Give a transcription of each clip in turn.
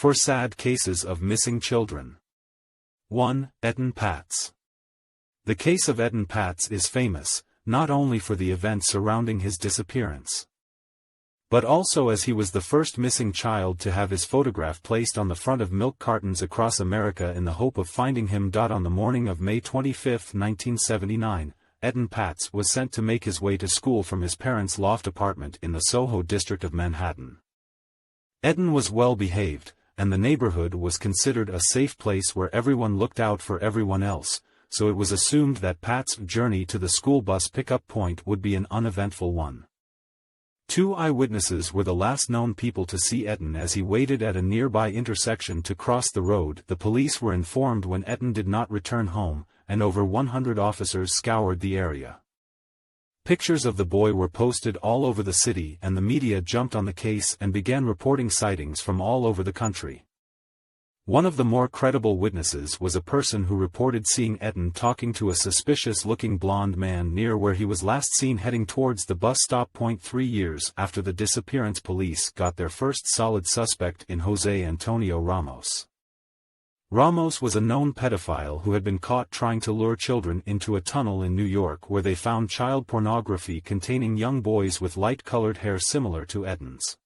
4 sad cases of missing children. 1. Etan Patz. The case of Etan Patz is famous, not only for the events surrounding his disappearance, but also as he was the first missing child to have his photograph placed on the front of milk cartons across America in the hope of finding him. On the morning of May 25, 1979, Etan Patz was sent to make his way to school from his parents' loft apartment in the Soho district of Manhattan. Etan was well behaved, and the neighborhood was considered a safe place where everyone looked out for everyone else, so it was assumed that Pat's journey to the school bus pickup point would be an uneventful one. 2 eyewitnesses were the last known people to see Etan as he waited at a nearby intersection to cross the road. The police were informed when Etan did not return home, and over 100 officers scoured the area. Pictures of the boy were posted all over the city, and the media jumped on the case and began reporting sightings from all over the country. One of the more credible witnesses was a person who reported seeing Etan talking to a suspicious-looking blond man near where he was last seen heading towards the bus stop. 3 years after the disappearance, police got their first solid suspect in Jose Antonio Ramos. Ramos was a known pedophile who had been caught trying to lure children into a tunnel in New York where they found child pornography containing young boys with light-colored hair similar to Etan's.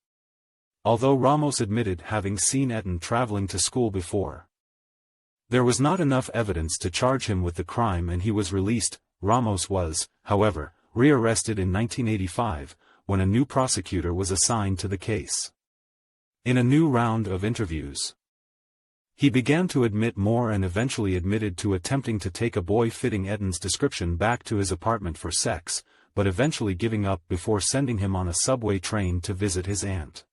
Although Ramos admitted having seen Etan traveling to school before, there was not enough evidence to charge him with the crime and he was released. Ramos was, however, rearrested in 1985, when a new prosecutor was assigned to the case. In a new round of interviews, he began to admit more and eventually admitted to attempting to take a boy fitting Etan's description back to his apartment for sex, but eventually giving up before sending him on a subway train to visit his aunt.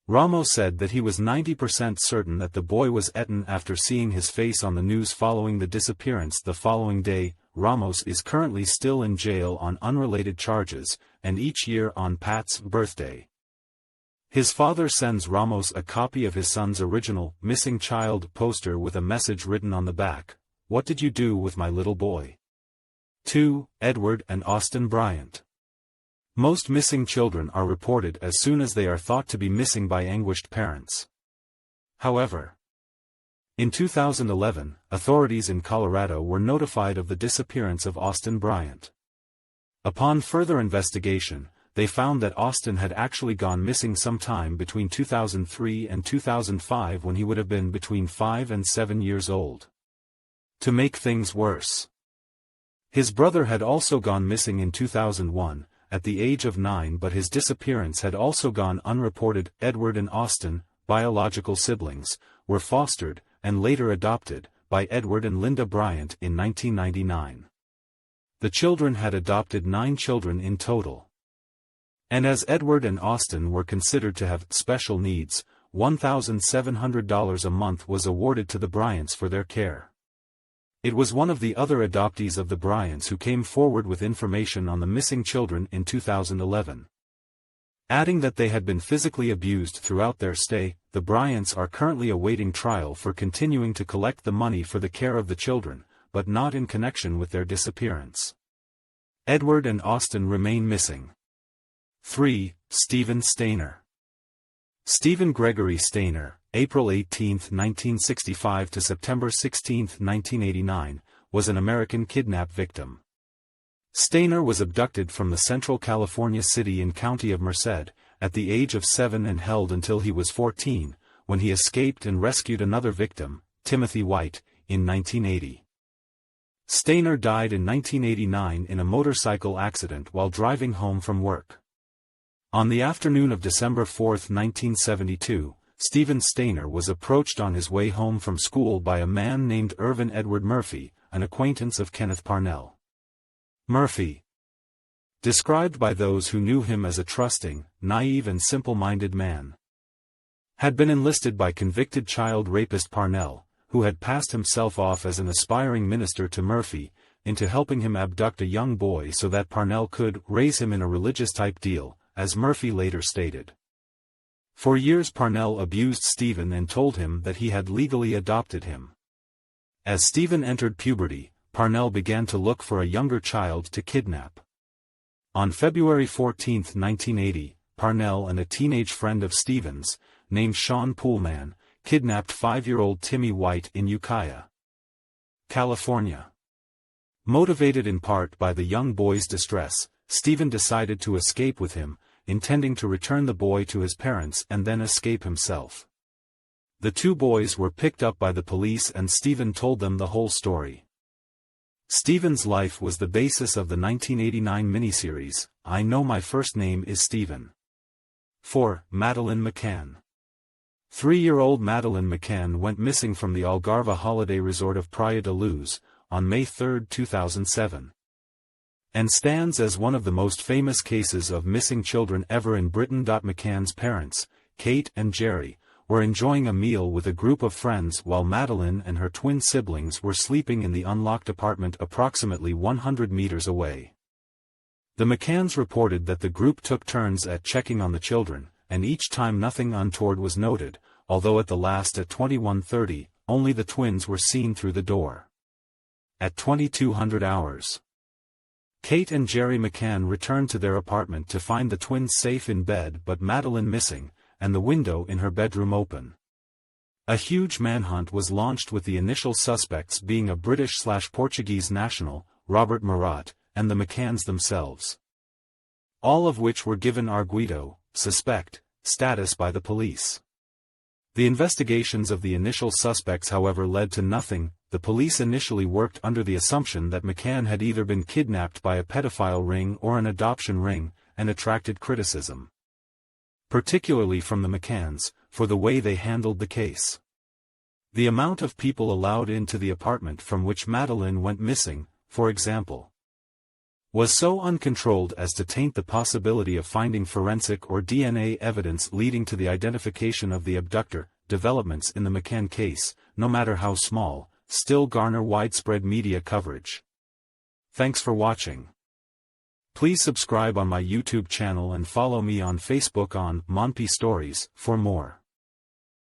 Ramos said that he was 90% certain that the boy was Etan after seeing his face on the news following the disappearance the following day. Ramos is currently still in jail on unrelated charges, and each year on Pat's birthday, his father sends Ramos a copy of his son's original missing child poster with a message written on the back, "What did you do with my little boy?" 2. Edward and Austin Bryant. Most missing children are reported as soon as they are thought to be missing by anguished parents. However, in 2011, authorities in Colorado were notified of the disappearance of Austin Bryant. Upon further investigation, they found that Austin had actually gone missing sometime between 2003 and 2005 when he would have been between 5 and 7 years old. To make things worse, his brother had also gone missing in 2001, at the age of 9, but his disappearance had also gone unreported. Edward and Austin, biological siblings, were fostered, and later adopted, by Edward and Linda Bryant in 1999. The children had adopted 9 children in total. And as Edward and Austin were considered to have special needs, $1,700 a month was awarded to the Bryants for their care. It was one of the other adoptees of the Bryants who came forward with information on the missing children in 2011. Adding that they had been physically abused throughout their stay, the Bryants are currently awaiting trial for continuing to collect the money for the care of the children, but not in connection with their disappearance. Edward and Austin remain missing. 3. Stephen Stainer. Stephen Gregory Stainer, April 18, 1965 to September 16, 1989, was an American kidnap victim. Stainer was abducted from the Central California city in County of Merced, at the age of 7 and held until he was 14, when he escaped and rescued another victim, Timothy White, in 1980. Stainer died in 1989 in a motorcycle accident while driving home from work. On the afternoon of December 4, 1972, Stephen Stainer was approached on his way home from school by a man named Irvin Edward Murphy, an acquaintance of Kenneth Parnell. Murphy, described by those who knew him as a trusting, naive and simple-minded man, had been enlisted by convicted child rapist Parnell, who had passed himself off as an aspiring minister to Murphy, into helping him abduct a young boy so that Parnell could raise him in a religious-type deal, as Murphy later stated. For years Parnell abused Stephen and told him that he had legally adopted him. As Stephen entered puberty, Parnell began to look for a younger child to kidnap. On February 14, 1980, Parnell and a teenage friend of Stephen's, named Sean Poolman, kidnapped 5-year-old Timmy White in Ukiah, California. Motivated in part by the young boy's distress, Stephen decided to escape with him, intending to return the boy to his parents and then escape himself. The two boys were picked up by the police and Stephen told them the whole story. Stephen's life was the basis of the 1989 miniseries, I Know My First Name is Stephen. 4. Madeleine McCann. 3-year-old Madeleine McCann went missing from the Algarve holiday resort of Praia da Luz on May 3, 2007. And stands as one of the most famous cases of missing children ever in Britain. McCann's parents, Kate and Jerry, were enjoying a meal with a group of friends while Madeleine and her twin siblings were sleeping in the unlocked apartment approximately 100 meters away. The McCanns reported that the group took turns at checking on the children, and each time nothing untoward was noted, although at the last at 21:30, only the twins were seen through the door. At 2200 hours, Kate and Jerry McCann returned to their apartment to find the twins safe in bed but Madeleine missing, and the window in her bedroom open. A huge manhunt was launched with the initial suspects being a British/Portuguese national, Robert Murat, and the McCanns themselves. All of which were given arguido, suspect, status by the police. The investigations of the initial suspects however led to nothing. The police initially worked under the assumption that McCann had either been kidnapped by a pedophile ring or an adoption ring, and attracted criticism, particularly from the McCanns, for the way they handled the case. The amount of people allowed into the apartment from which Madeleine went missing, for example, was so uncontrolled as to taint the possibility of finding forensic or DNA evidence leading to the identification of the abductor. Developments in the McCann case, no matter how small, still garner widespread media coverage. Thanks for watching. Please subscribe on my YouTube channel and follow me on Facebook on Monpi Stories for more.